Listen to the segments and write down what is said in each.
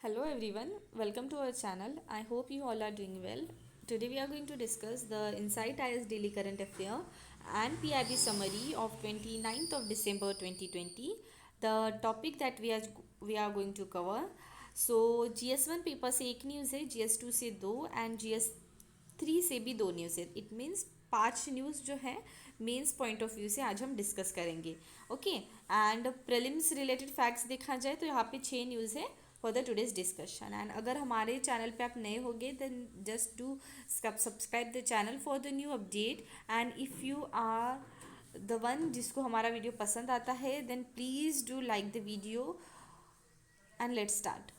Hello everyone, welcome to our channel. I hope you all are doing well. Today we are going to discuss the Insight IS Daily Current Affair and PIB summary of 29th of December 2020. The topic that we are going to cover. So GS1 paper से एक news है, GS2 से दो and GS3 से भी दो news है. It means पांच न्यूज़ जो है मेंस पॉइंट ऑफ व्यू से आज हम डिस्कस करेंगे. Okay and prelims related facts देखा जाए तो यहाँ पे छः न्यूज़ है for the today's discussion. And अगर हमारे चैनल पे आप नए होगे then just do subscribe the channel for the new update. And if you are the one जिसको हमारा वीडियो पसंद आता है then please do like the video and let's start.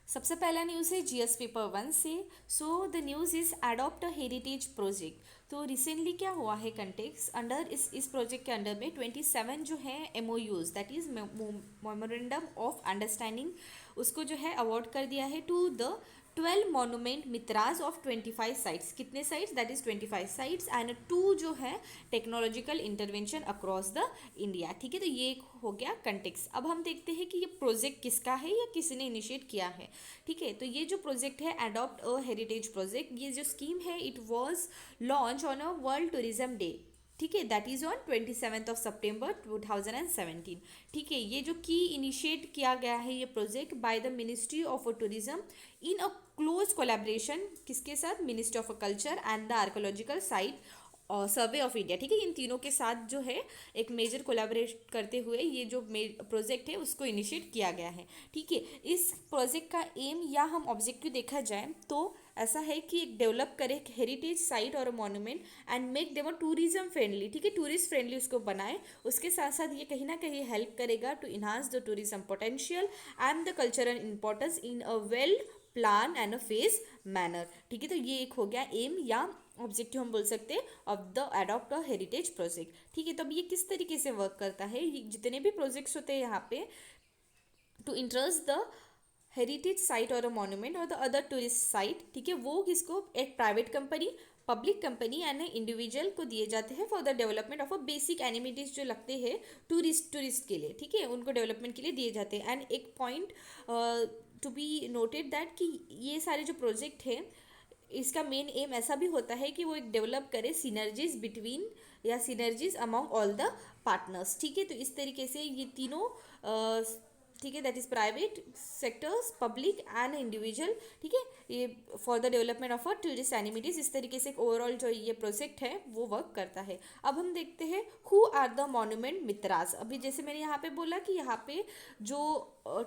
सबसे पहला न्यूज़ है जीएस पेपर वन से. So the news is adopt a heritage project. तो रिसेंटली क्या हुआ है कंटेक्स अंडर इस प्रोजेक्ट के अंडर में 27 जो है MOUs that is memorandum of understanding उसको जो है अवार्ड कर दिया है to the 12 monument Mitras of 25 sites. कितने sites? That is 25 sites and to जो है technological intervention across the India. ठीक है, तो ये एक हो गया कंटेक्स. अब हम देखते हैं कि ये प्रोजेक्ट किसका है या किसने इनिशिएट किया है. ठीक है, तो ये जो प्रोजेक्ट है अडॉप्ट अ हेरिटेज प्रोजेक्ट, ये जो स्कीम है it was launch on a world tourism day. ठीक है, दैट इज़ ऑन 27 September 2017. ठीक है, ये जो की इनिशिएट किया गया है ये project by the ministry of tourism in a close collaboration किसके साथ? Ministry of culture and the archaeological site survey of India. ठीक है, इन तीनों के साथ जो है एक मेजर कोलैबोरेट करते हुए ये जो प्रोजेक्ट है उसको इनिशिएट किया गया है. ठीक है, इस प्रोजेक्ट का एम या हम ऑब्जेक्टिव देखा जाए तो ऐसा है कि एक डेवलप करे एक हेरिटेज साइट और monument and make them tourism friendly. ठीक है, टूरिस्ट फ्रेंडली उसको बनाए. उसके साथ साथ ये कहीं ना कहीं हेल्प करेगा to enhance the tourism potential and the cultural importance in a well plan and a phase manner. ठीक है, तो ये एक हो गया एम या ऑब्जेक्टिव हम बोल सकते हैं of the adopt a heritage project. ठीक है, तो अब ये किस तरीके से वर्क करता है? जितने भी प्रोजेक्ट्स होते हैं यहाँ पे to interest the heritage site और अ मॉन्यूमेंट और द अदर टूरिस्ट साइट. ठीक है, वो किसको? एक private company, public company and individual को दिए जाते हैं for the development of a basic amenities जो लगते हैं टूरिस्ट के लिए. ठीक है, उनको डेवलपमेंट के लिए दिए जाते हैं. एंड एक point to be noted that कि ये सारे जो प्रोजेक्ट हैं इसका मेन एम ऐसा भी होता है कि वो एक डेवलप करे सिनर्जीज बिटवीन या synergies among all the partners. ठीक है, तो इस तरीके से ये तीनों ठीक है that is private sectors, public and individual. ठीक है, ये for the development of a tourist amenities इस तरीके से ओवरऑल जो ये प्रोजेक्ट है वो वर्क करता है. अब हम देखते हैं who are the monument Mitraz. अभी जैसे मैंने यहाँ पे बोला कि यहाँ पे जो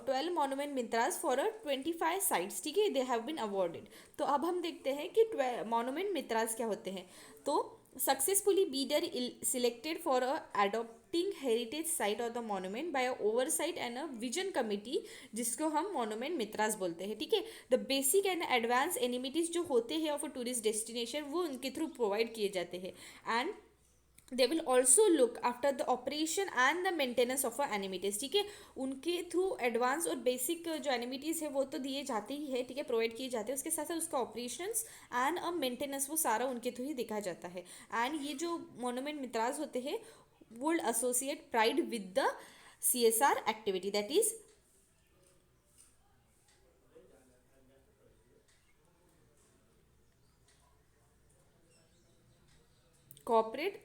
12 मॉन्यूमेंट मित्रास फॉर 25 साइट्स. ठीक है, दे हैव बीन अवॉर्डेड. तो अब हम देखते हैं कि मॉन्यूमेंट मित्रास क्या होते हैं. तो successfully bidder selected for a adopting heritage site और the monument by oversight and a vision committee जिसको हम मॉन्यूमेंट मित्रास बोलते हैं. ठीक है, the basic and advance amenities जो होते हैं ऑफ अ टूरिस्ट डेस्टिनेशन वो उनके थ्रू प्रोवाइड किए जाते हैं. And they will also look after the operation and the maintenance of a amenities. ठीक है, उनके थ्रू एडवांस और बेसिक जो एनिमिटीज़ है वो तो दिए जाते ही है. ठीक है, प्रोवाइड किए जाते हैं. उसके साथ साथ उसका ऑपरेशंस एंड अ मेंटेनेंस वो सारा उनके थ्रू ही देखा जाता है. एंड ये जो मोनूमेंट मित्राज होते हैं would associate pride with the CSR activity that is corporate.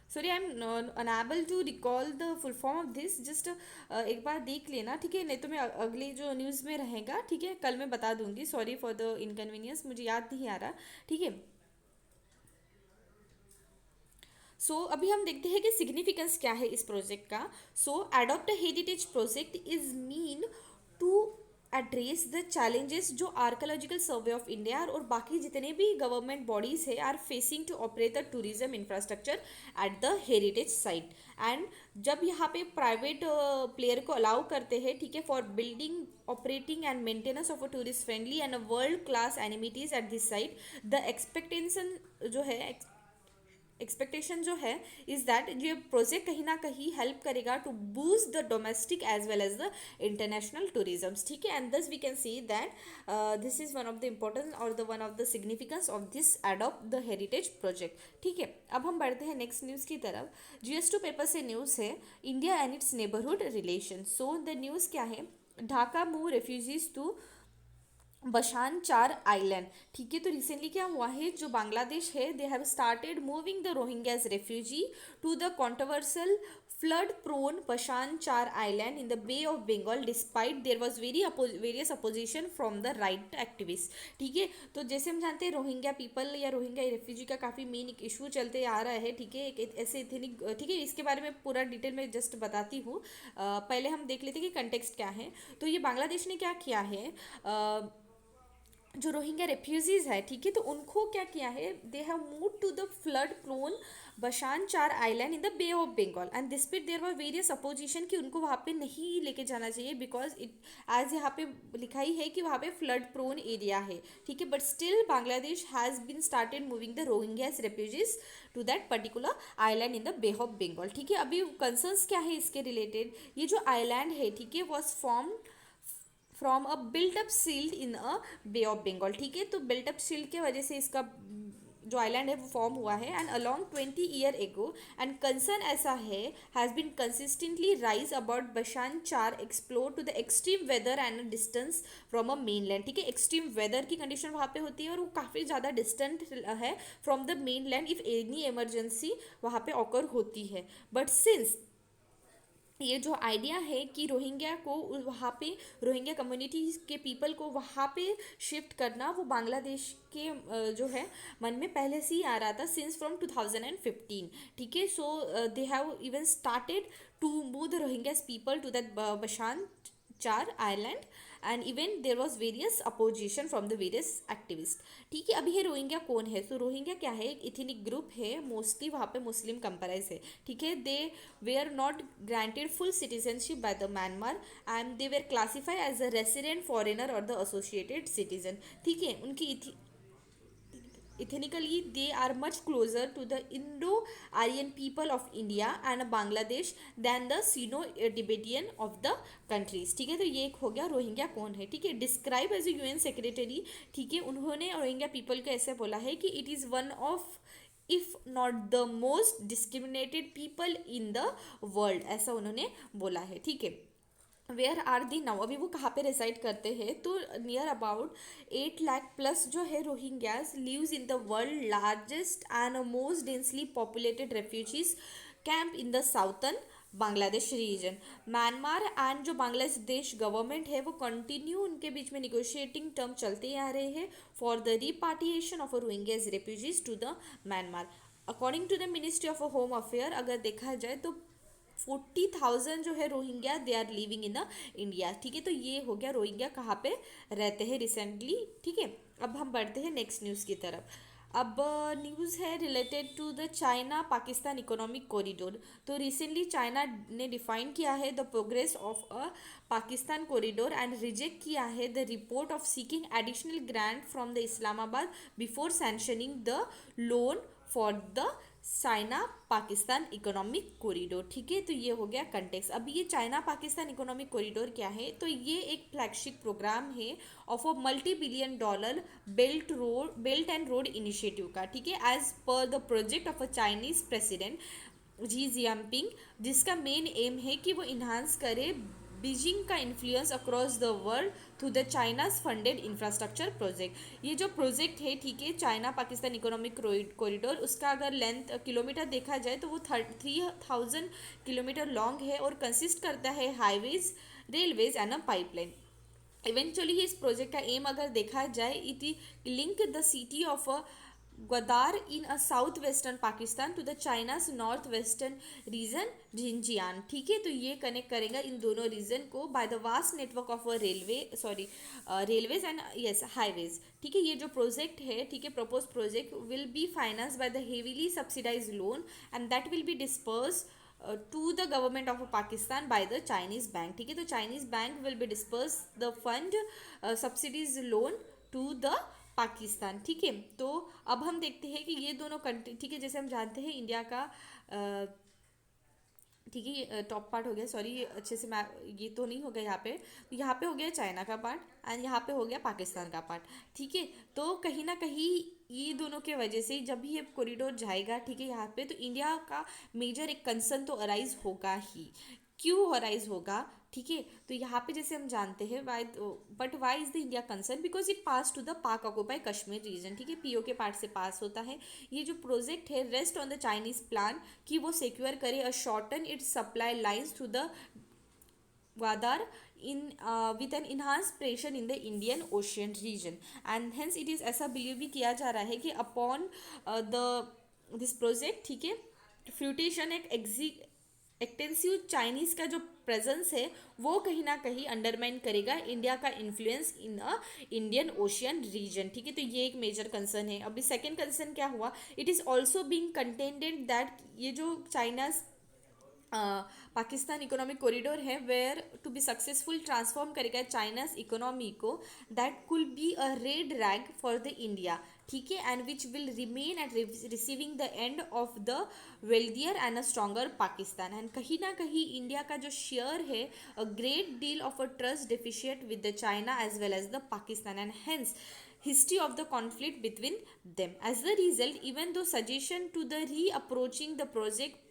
Sorry I am unable to recall the full form of this. जस्ट एक बार देख लेना. ठीक है, नहीं तो मैं अगली जो न्यूज़ में रहेगा ठीक है कल मैं बता दूंगी. सॉरी फॉर द इनकन्वीनियंस, मुझे याद नहीं आ रहा. ठीक है, अभी हम देखते हैं कि सिग्निफिकेंस क्या है इस प्रोजेक्ट का. Adopt heritage project is mean to address the challenges जो आर्कोलॉजिकल सर्वे ऑफ इंडिया और बाकी जितने भी गवर्नमेंट बॉडीज है are facing to operate the tourism infrastructure at the heritage site. And जब यहाँ पे प्राइवेट प्लेयर को अलाउ करते हैं ठीक है for building operating and maintenance of a tourist friendly and world class amenities at this site, the expectation जो है एक्सपेक्टेशन जो है इज दैट ये प्रोजेक्ट कहीं ना कहीं हेल्प करेगा to boost the domestic as well as the international tourism, ठीक है। And this we can see that this is one of the importance और the one of the significance of this adopt the heritage project, ठीक है। अब हम बढ़ते हैं next news की तरफ। GS2 पेपर से न्यूज़ है India and it's neighbourhood relation. So the news क्या है, Dhaka move refugees to बशान Char island, ठीक है। तो रिसेंटली क्या हुआ है, जो बांग्लादेश है they have started moving the Rohingyas refugee to the controversial flood prone Bhasan Char island in the bay of Bengal despite there was various opposition from the right activist, ठीक है। तो जैसे हम जानते हैं रोहिंग्या पीपल या रोहिंग्या रेफ्यूजी का काफ़ी मेन एक इशू चलते आ रहा है, ठीक है। एक ऐसे इथनिक, ठीक है, इसके बारे में पूरा डिटेल में जस्ट बताती हूँ। पहले हम देख लेते हैं कि कंटेक्स्ट क्या है। तो ये बांग्लादेश ने क्या किया है, जो रोहिंग्या रेफ्यूजीज है, ठीक है, तो उनको क्या किया है, they have move to the flood prone Bhasan Char island in the bay of Bengal and this पे देयर वर वेरियस अपोजिशन कि उनको वहाँ पे नहीं लेके जाना चाहिए बिकॉज इट एज यहाँ पे लिखा ही है कि वहाँ पे फ्लड प्रोन एरिया है, ठीक है। But still Bangladesh has been started moving the Rohingyas refugees to that particular island in the bay of Bengal, ठीक है। अभी कंसर्न्स क्या है इसके रिलेटेड, ये जो आइलैंड है, ठीक है, was form from a built up silt in a Bay of Bengal, ठीक है। तो बिल्ट अप सील्ड के वजह से इसका जो आइलैंड है वो फॉर्म हुआ है and along 20 year ago and concern ऐसा है has been consistently rise about Bhasan Char explore to the extreme weather and distance from a mainland, ठीक है। एक्सट्रीम वेदर की कंडीशन वहाँ पे होती है और वो काफ़ी ज़्यादा डिस्टेंट है from the main land if any emergency वहाँ पे ऑकर होती है। बट सिंस ये जो आइडिया है कि रोहिंग्या को वहाँ पे रोहिंग्या कम्युनिटी के पीपल को वहाँ पे शिफ्ट करना, वो बांग्लादेश के जो है मन में पहले से ही आ रहा था सिंस फ्रॉम 2015, ठीक है। So they have even started to move the Rohingyas people to that Bhasan Char island and even there was various opposition from the various activist, ठीक है। अभी ये रोहिंग्या कौन है, तो रोहिंग्या क्या है, एक इथनिक ग्रुप है, मोस्टली वहाँ पे मुस्लिम कंपराइज है, ठीक है। They were not granted full citizenship by the Myanmar and they were classify as a resident foreigner और द एसोसिएटेड सिटीजन, ठीक है। उनकी ethnically they are much closer to the Indo-Aryan people of India and Bangladesh than the Sino-Tibetan of the countries, ठीक है। तो ये एक हो गया रोहिंग्या कौन है, ठीक है। Describe as a UN secretary, ठीक है, उन्होंने रोहिंग्या पीपल को ऐसे बोला है कि it is one of if not the most discriminated people in the world, ऐसा उन्होंने बोला है, ठीक है। वेयर आर दी नाउ, अभी वो कहाँ पे रिसाइड करते हैं, तो नियर अबाउट 8 लाख प्लस जो है Rohingyas lives in the world largest and most densely populated refugees camp in the southern Bangladesh region. Myanmar and जो बांग्लादेश गवर्नमेंट है वो कंटिन्यू उनके बीच में निगोशिएटिंग टर्म चलते आ रहे हैं for the repatriation of Rohingyas refugees to the Myanmar. According to the ministry of home affair अगर देखा जाए तो 40,000 जो है Rohingya they are living in the India, ठीक है। तो ये हो गया रोहिंग्या कहाँ पे रहते हैं रिसेंटली, ठीक है। अब हम बढ़ते हैं नेक्स्ट न्यूज़ की तरफ। अब न्यूज़ है related to the China Pakistan economic corridor. तो रिसेंटली चाइना ने डिफाइन किया है the progress of a Pakistan corridor and reject किया है the report of seeking additional grant from the Islamabad before sanctioning the loan for the China Pakistan economic corridor, ठीक है। तो ये हो गया कंटेक्स। अभी ये चाइना पाकिस्तान इकोनॉमिक कॉरिडोर क्या है, तो ये एक फ्लैगशिप प्रोग्राम है of a $multi-billion belt and road initiative का, ठीक है, as per the project of a Chinese president Xi Jinping, जिसका मेन एम है कि वो इन्हांस करे बीजिंग का influence across the world through the China's funded infrastructure project. ये जो प्रोजेक्ट है, ठीक है, चाइना पाकिस्तान इकोनॉमिक कॉरिडोर, उसका अगर लेंथ किलोमीटर देखा जाए तो वो 3,000 किलोमीटर लॉन्ग है और कंसिस्ट करता है highways, railways and a pipeline. Eventually इस प्रोजेक्ट का एम अगर देखा जाए it link the city of Gwadar in a south western Pakistan to the China's north western region Xinjiang, ठीक है। तो ये कनेक्ट करेगा इन दोनों रीजन को by the vast network of a railways and yes highways, ठीक है। ये जो प्रोजेक्ट है, ठीक है, propose project will be finance by the heavily subsidize loan and that will be disperse to the government of Pakistan by the Chinese bank, ठीक है। तो Chinese bank will be disperse the fund subsidies loan to the Pakistan. ठीक है, तो अब हम देखते हैं कि ये दोनों कंट्री, ठीक है, जैसे हम जानते हैं इंडिया का ठीक है, ये टॉप पार्ट हो गया, सॉरी अच्छे से मैं ये तो नहीं हो गया यहाँ पे, तो यहाँ पे हो गया चाइना का पार्ट एंड यहाँ पे हो गया पाकिस्तान का पार्ट। ठीक है, तो कहीं ना कहीं ये दोनों के वजह से जब भी ये कॉरिडोर जाएगा, ठीक है, यहाँ पे तो इंडिया का मेजर एक कंसर्न तो अराइज होगा ही। क्यों अराइज होगा? ठीक है, तो यहाँ पे जैसे हम जानते हैं why, but why is the India concern? Because it pass to the Pak occupy Kashmir region. ठीक है, पीओ के पार्ट से पास होता है। ये जो प्रोजेक्ट है rest on the Chinese plan कि वो सिक्योर करे a shorten its supply lines through the Gwadar in with an enhanced pressure in the Indian Ocean region, and hence it is ऐसा बिलीव भी किया जा रहा है कि अपॉन द दिस प्रोजेक्ट, ठीक है, फ्लूटेशन एक एक्सटेंसिव चाइनीज का जो प्रेजेंस है वो कहीं ना कहीं अंडरमाइन करेगा इंडिया का influence in a Indian ocean region. ठीक है, तो ये एक मेजर कंसर्न है। अभी सेकेंड कंसर्न क्या हुआ? It is also being contended that ये जो चाइना पाकिस्तान इकोनॉमिक कॉरिडोर है where to be successful transform करेगा चाइनाज इकोनॉमी को, that could be a red rag for the India. ठीक है, and which will remain at receiving the end of the wealthier and a stronger Pakistan. And कहीं ना कहीं India का जो share है a great deal of a trust deficit with the China as well as the Pakistan, and hence history of the conflict between them. As the result, even though suggestion to the reapproaching the project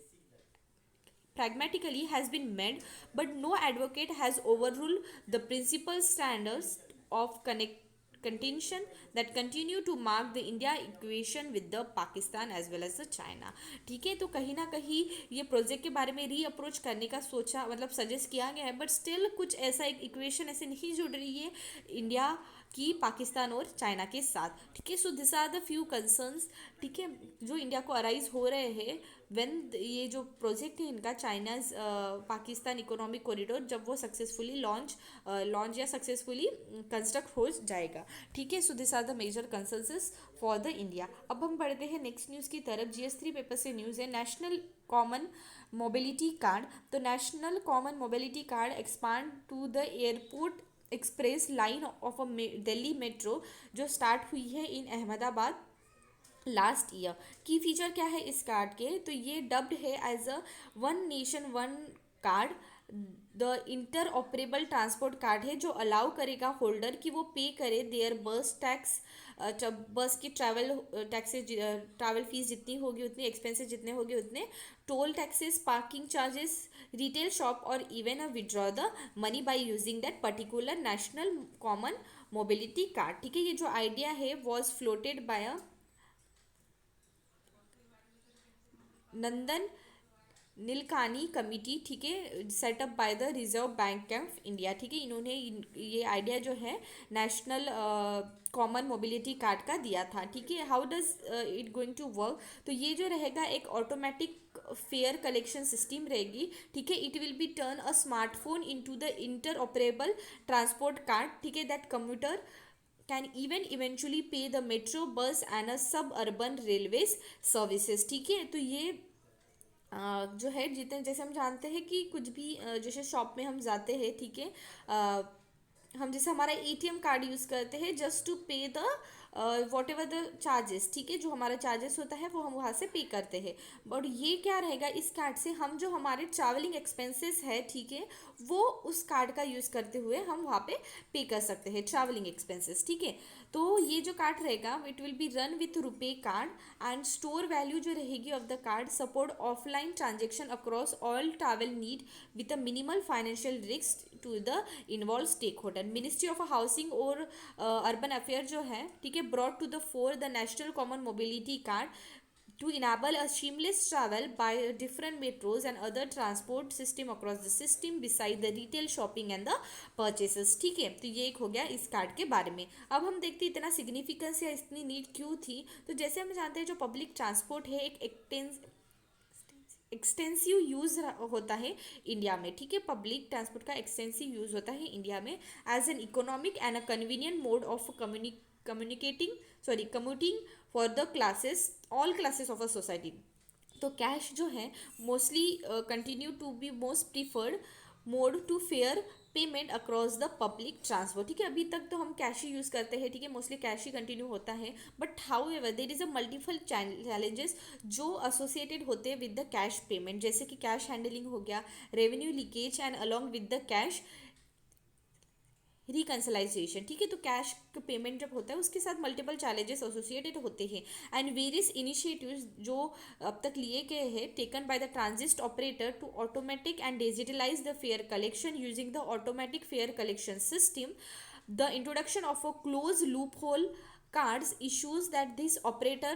pragmatically has been made, but no advocate has overruled the principal standards of contention that continue to mark the India equation with the Pakistan as well as the China। ठीक है, तो कहीं ना कहीं ये project के बारे में री अप्रोच करने का सोचा, मतलब सजेस्ट किया गया है, बट स्टिल कुछ ऐसा एक इक्वेशन ऐसे नहीं जुड़ रही है इंडिया की पाकिस्तान और चाइना के साथ। ठीक है, so this are the few concerns, ठीक है, जो इंडिया को अराइज हो रहे हैं व्हेन ये जो प्रोजेक्ट है इनका चाइनाज पाकिस्तान इकोनॉमिक कॉरिडोर जब वो सक्सेसफुली लॉन्च या सक्सेसफुली कंस्ट्रक्ट हो जाएगा। ठीक है, so this are the major concerns for the India. अब हम बढ़ते हैं नेक्स्ट न्यूज़ की तरफ। GS3 पेपर से न्यूज़ है नेशनल कॉमन मोबिलिटी कार्ड। तो national common mobility card expand to the airport express line of a Delhi metro जो स्टार्ट हुई है in Ahmedabad last year. Key feature क्या है इस कार्ड के? तो ये डब्ड है as a one nation one card. The interoperable transport card है जो अलाउ करेगा होल्डर कि वो पे करे देयर बस टैक्स, बस की ट्रैवल टैक्सेज, ट्रैवल फीस जितनी होगी उतनी, एक्सपेंसेस जितने होंगे उतने, toll taxes, parking charges, retail shop, और even a withdraw the money by using that particular national common mobility card. ठीक है, ये जो आइडिया है was floated by a Nandan Nilekani committee, ठीक है, setup by the Reserve Bank of India. ठीक है, इन्होंने ये आइडिया जो है नेशनल कॉमन मोबिलिटी कार्ड का दिया था। ठीक है, how does it going to work? तो ये जो रहेगा एक ऑटोमेटिक फेयर कलेक्शन सिस्टम रहेगी। ठीक है, it will be turn a smartphone into the interoperable transport card. ठीक है, that commuter can even eventually pay the metro, bus and a suburban railways services. ठीक है, तो ये जो है जितने, जैसे हम जानते हैं कि कुछ भी जैसे शॉप में हम जाते हैं, ठीक है, हम जैसे हमारा ATM कार्ड यूज़ करते हैं जस्ट टू पे the what ever the charges. ठीक है, जो हमारा चार्जेस होता है वो हम वहाँ से पे करते हैं। बट ये क्या रहेगा, इस कार्ड से हम जो हमारे ट्रैवलिंग एक्सपेंसेस है, ठीक है, वो उस कार्ड का यूज़ करते हुए हम वहाँ पे कर सकते हैं ट्रैवलिंग एक्सपेंसेस। ठीक है, तो ये जो कार्ड रहेगा it will be run with RuPay card and store value जो रहेगी of the card support offline transaction across all travel need with a minimal financial risk to the involve stakeholder. Ministry of housing और urban affair जो है, ठीक है, brought to the for the national common mobility card to enable a seamless travel by different metros and other transport system across the system beside the retail shopping and the purchases। ठीक है, तो ये एक हो गया इस card के बारे में। अब हम देखते हैं इतना सिग्निफिकेंस या इतनी नीड क्यों थी। तो जैसे हम जानते हैं जो पब्लिक ट्रांसपोर्ट है एक एक्सटेंसिव यूज़ होता है इंडिया में। ठीक है, पब्लिक ट्रांसपोर्ट का एक्सटेंसिव यूज़ होता है इंडिया में as an economic and a convenient mode of commuting for the classes, all classes of a society. तो कैश जो है mostly continue to be most preferred mode to fare payment across the public transport. ठीक है, अभी तक तो हम cash ही use करते हैं, ठीक है, मोस्टली कैश ही कंटिन्यू होता है, but how ever there is a multiple challenges जो एसोसिएटेड होते हैं विद द कैश पेमेंट, जैसे कि कैश हैंडलिंग हो गया, revenue leakage and along with the cash reconciliation. ठीक है, तो कैश पेमेंट जब होता है उसके साथ मल्टीपल चैलेंजेस एसोसिएटेड होते हैं, एंड वेरियस इनिशिएटिव्स जो अब तक लिए गए हैं taken by the transit operator to automatic and digitalize the fare collection using the automatic fare collection system, the introduction of a closed loophole cards issues that this operator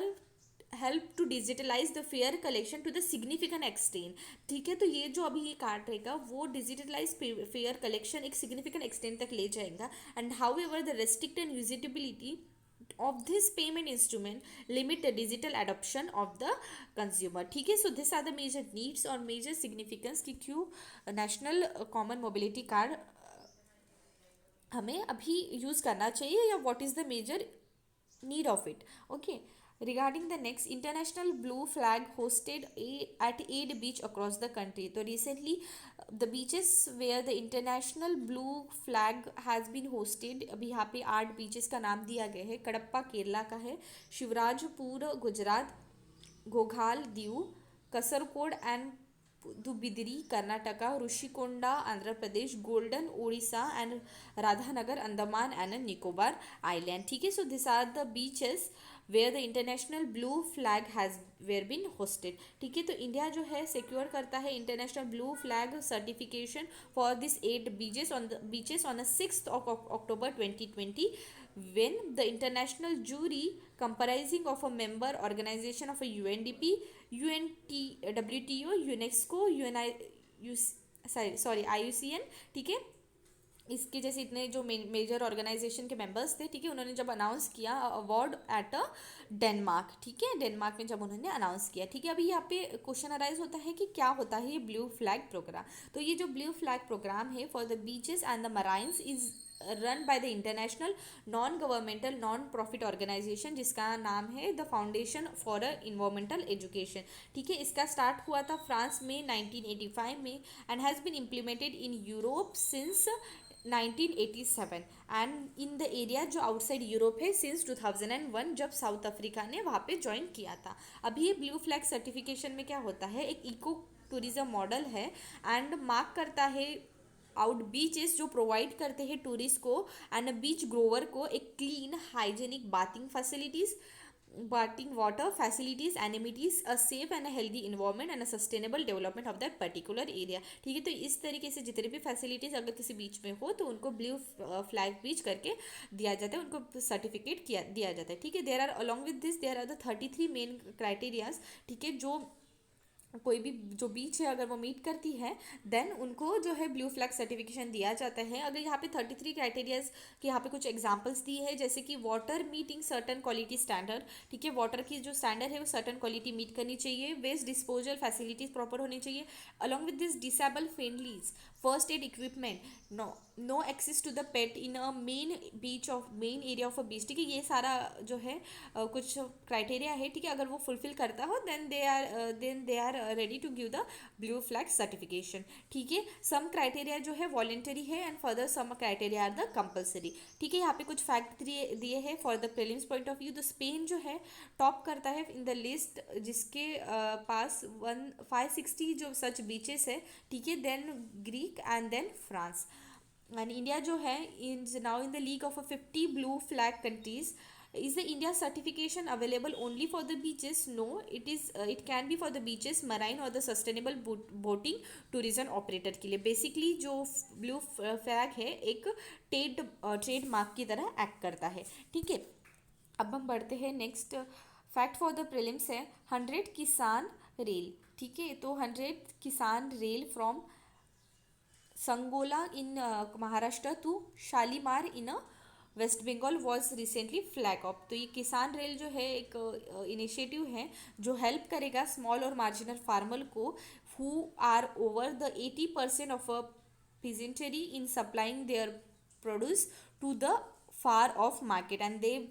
help to digitalize the fare collection to the significant extent। ठीक है, तो ये जो अभी ये card रहेगा वो digitalise fare collection एक सिग्निफिकेंट एक्सटेंट तक ले जाएगा, and however the restrict and usability of this payment instrument limit the digital adoption of the consumer। ठीक है, so these are the major needs और major significance कि क्यों national common mobility card हमें अभी यूज़ करना चाहिए, या what is the major need of it। Okay, regarding the next, international blue flag hosted at 8 beach across the country। तो recently the beaches where the international blue flag has been hosted, अभी यहाँ पे 8 beaches का नाम दिया गया है। कडप्पा केरला का है, Shivrajpur Gujarat, Ghoghla Diu, Kasarkod and Padubidri Karnataka, Rushikonda Andhra Pradesh, golden Odisha and Radhanagar Andaman and Nicobar island. ठीक है, so this are the beaches where the international blue flag has were been hosted. ठीक है, तो इंडिया जो है सिक्योर करता है international blue flag certification for this 8 beaches on the 6th of October 2020 when the international jury comprising of a member organization of a UNDP, WTO, UNESCO, IUCN। ठीक है, इसके जैसे इतने जो मेजर ऑर्गेनाइजेशन के मेंबर्स थे, ठीक है, उन्होंने जब अनाउंस किया अवार्ड एट डेनमार्क। ठीक है, डेनमार्क में जब उन्होंने अनाउंस किया। ठीक है, अभी यहाँ पे क्वेश्चन अराइज होता है कि क्या होता है ये ब्लू फ्लैग प्रोग्राम। तो ये जो ब्लू फ्लैग प्रोग्राम है for the beaches and the marinas is run by the international non governmental non profit organisation, जिसका नाम है the foundation for environmental education. ठीक है, इसका स्टार्ट हुआ था फ्रांस में 1985 में and has been implemented in Europe since 1987 and in the area जो आउटसाइड यूरोप है सिंस 2001 जब साउथ अफ्रीका ने वहाँ पे ज्वाइन किया था। अभी ये ब्लू फ्लैग सर्टिफिकेशन में क्या होता है, एक इको टूरिज्म मॉडल है एंड मार्क करता है आउट बीचेस जो प्रोवाइड करते हैं टूरिस्ट को एंड बीच ग्रोवर को एक clean hygienic bathing water facilities, amenities, a safe and a healthy environment and a sustainable development of that particular area। ठीक है, तो इस तरीके से जितने भी फैसिलिटीज़ अगर किसी बीच में हो तो उनको ब्लू फ्लैग बीच करके दिया जाता है, उनको सर्टिफिकेट दिया जाता है। ठीक है, there are along with this there are the 33 main criterias. ठीक है, जो कोई भी जो बीच है अगर वो मीट करती है देन उनको जो है ब्लू फ्लैग सर्टिफिकेशन दिया जाता है। अगर यहाँ पे 33 क्राइटेरियाज के यहाँ पे कुछ एग्जांपल्स दी है, जैसे कि water meeting certain quality standard. ठीक है, वाटर की जो स्टैंडर्ड है वो सर्टन क्वालिटी मीट करनी चाहिए, वेस्ट डिस्पोजल फैसिलिटीज़ प्रॉपर होनी चाहिए, along with this disable friendlies, first aid equipment, no access to the pet in a main area of a beach. ठीक है, ये सारा जो है कुछ क्राइटेरिया है। ठीक है, अगर वो फुलफिल करता हो then they are ready to give the blue flag certification. ठीक है, सम क्राइटेरिया जो है वॉलेंटरी है and further some criteria are the compulsory. ठीक है, यहाँ पे कुछ फैक्ट दिए हैं for the prelims point of view. तो स्पेन जो है टॉप करता है इन द लिस्ट, जिसके पास 560 जो सच बीचेस है। ठीक है, then Greek and then France, and India जो है is now in the league of 50 blue flag countries. Is the India certification available only for the beaches? No, it can be for the beaches, marine और the sustainable boating tourism operator के लिए। Basically जो blue flag है एक trade mark की तरह act करता है। ठीक है, अब हम बढ़ते हैं next fact for the prelims है 100 किसान रेल। ठीक है, तो 100 Kisan rail from Sangola in Maharashtra to Shalimar in West Bengal was recently flag off. तो ये किसान रेल जो है एक इनिशिएटिव है जो हेल्प करेगा स्मॉल और मार्जिनल फार्मर को who are over the 80% of a peasantry in supplying their produce to the far off market, and they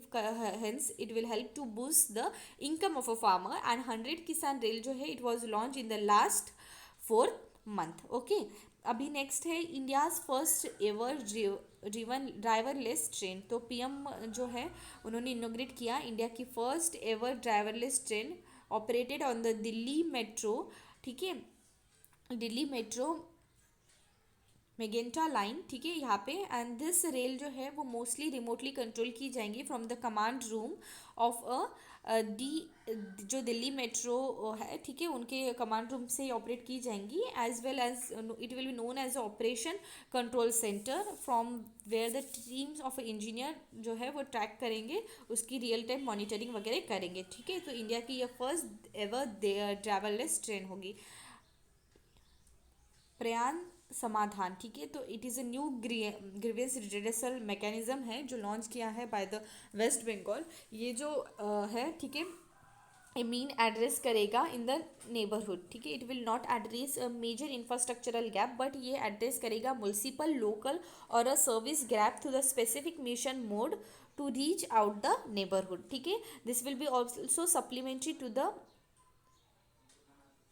hence it will help to boost the income of a farmer। and 100 kisan rail जो है it was launched in the last 4 month। okay, अभी next है India's first ever driverless train. तो PM जो है उन्होंने इनोग्रेट किया India की first ever driverless train operated on the Delhi metro. ठीक है, दिल्ली मेट्रो मेगेंटा लाइन। ठीक है, यहाँ पे एंड दिस रेल जो है वो मोस्टली रिमोटली कंट्रोल की जाएंगी from the command room of D, जो दिल्ली मेट्रो है, ठीक है, उनके कमांड रूम से ऑपरेट की जाएंगी, as well as it will be known as operation control centre from where the teams of engineer जो है वो ट्रैक करेंगे, उसकी रियल टाइम मॉनिटरिंग वगैरह करेंगे। ठीक है, तो इंडिया की ये फर्स्ट एवर ट्रैवललेस ट्रेन होगी। प्रयाण समाधान, ठीक है, तो it is a new grievance redressal mechanism है जो लॉन्च किया है बाय द वेस्ट बंगाल। ये जो है, ठीक है, ये मीन एड्रेस करेगा इन द नेबरहुड। ठीक है, it will not address a major infrastructural gap, but ये एड्रेस करेगा मुनिसिपल, लोकल और a service gap through the specific mission mode to reach out the neighbourhood. ठीक है, this will be also supplementary to the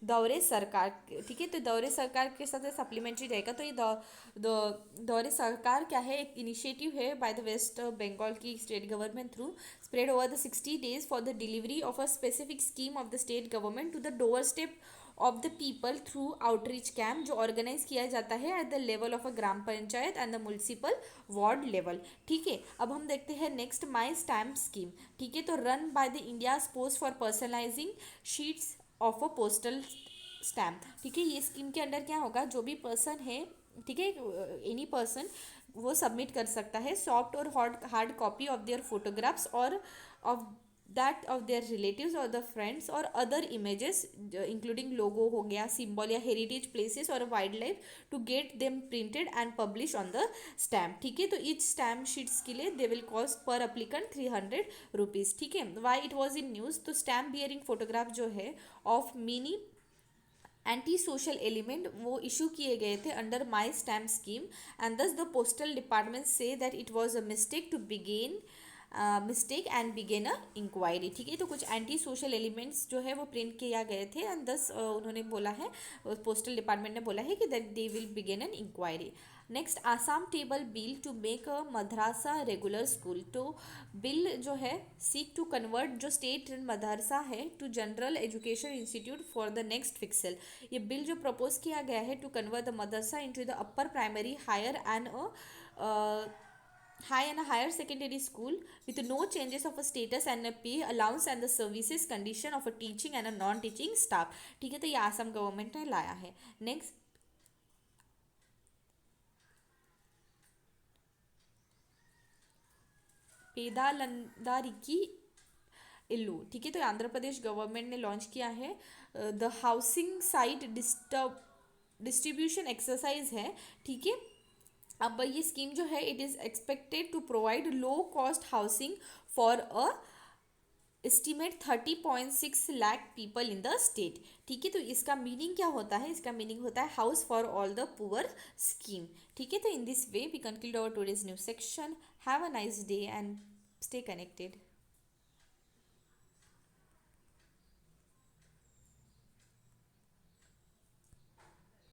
Duare Sarkar. ठीक है, तो दौरे सरकार के साथ सप्लीमेंट्री रहेगा। तो ये दौरे सरकार क्या है, एक इनिशिएटिव है बाय द वेस्ट बंगाल की state government through spread over the 60 days for the delivery of a specific scheme of the state government to the doorstep of the people through outreach camp, जो organise किया जाता है at the level of a gram panchayat and the municipal ward level. ठीक है, अब हम देखते हैं नेक्स्ट माई स्टैम्प स्कीम। ठीक है, तो run by the India post for personalising sheets of a postal stamp. ठीक है, ये स्कीम के अंडर क्या होगा, जो भी पर्सन है, ठीक है, एनी पर्सन वो सबमिट कर सकता है सॉफ्ट और hard copy of their photographs और of that of their relatives और द फ्रेंड्स और अदर इमेजेस इंक्लूडिंग लोगो हो गया, सिंबल या हेरिटेज प्लेसेस और wildlife to get them printed and publish on the stamp. ठीक है, तो ईच स्टैम्प शीट्स के लिए they will cost per applicant 300 rupees. ठीक है, why it was in news, तो स्टैम्प बियरिंग फोटोग्राफ जो है of mini anti social element वो इशू किए गए थे under my stamp scheme, and thus the postal department से that it was a mistake to begin mistake and begin a inquiry. ठीक है, तो कुछ एंटी सोशल एलिमेंट्स जो है वो प्रिंट किया गए थे एंड दस उन्होंने बोला है, पोस्टल डिपार्टमेंट ने बोला है कि that they will begin an inquiry. Next, Assam table bill to make a madrasa regular school. तो बिल जो है सीक टू कन्वर्ट जो स्टेट मदरसा है to general education institute for the next fiscal. ये बिल जो प्रपोज किया गया है to convert the madrasa into the upper primary higher and high and a higher secondary school with no changes of a status and a pay allowance and the services condition of a teaching and a non teaching staff। ठीक है, तो ये Assam government ने लाया है। Next, Pedalandariki Illu. ठीक है, तो आंध्र प्रदेश गवर्नमेंट ने लॉन्च किया है the housing site distribution exercise है। ठीक है, अब ये स्कीम जो है it is expected to provide low cost housing for a estimate 30.6 lakh people in the state. ठीक है, तो इसका मीनिंग क्या होता है, इसका मीनिंग होता है house for all the poor scheme. ठीक है, तो in this way we conclude our today's news section. Have a nice day and stay connected.